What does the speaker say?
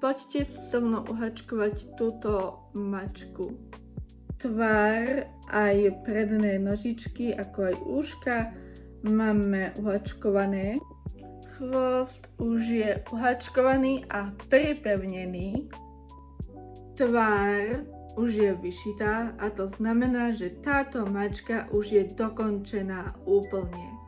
Poďte si so mnou uhačkovať túto mačku. Tvár aj predné nožičky, ako aj úška máme uhačkované. Chvost už je uhačkovaný a pripevnený. Tvár už je vyšitá a to znamená, že táto mačka už je dokončená úplne.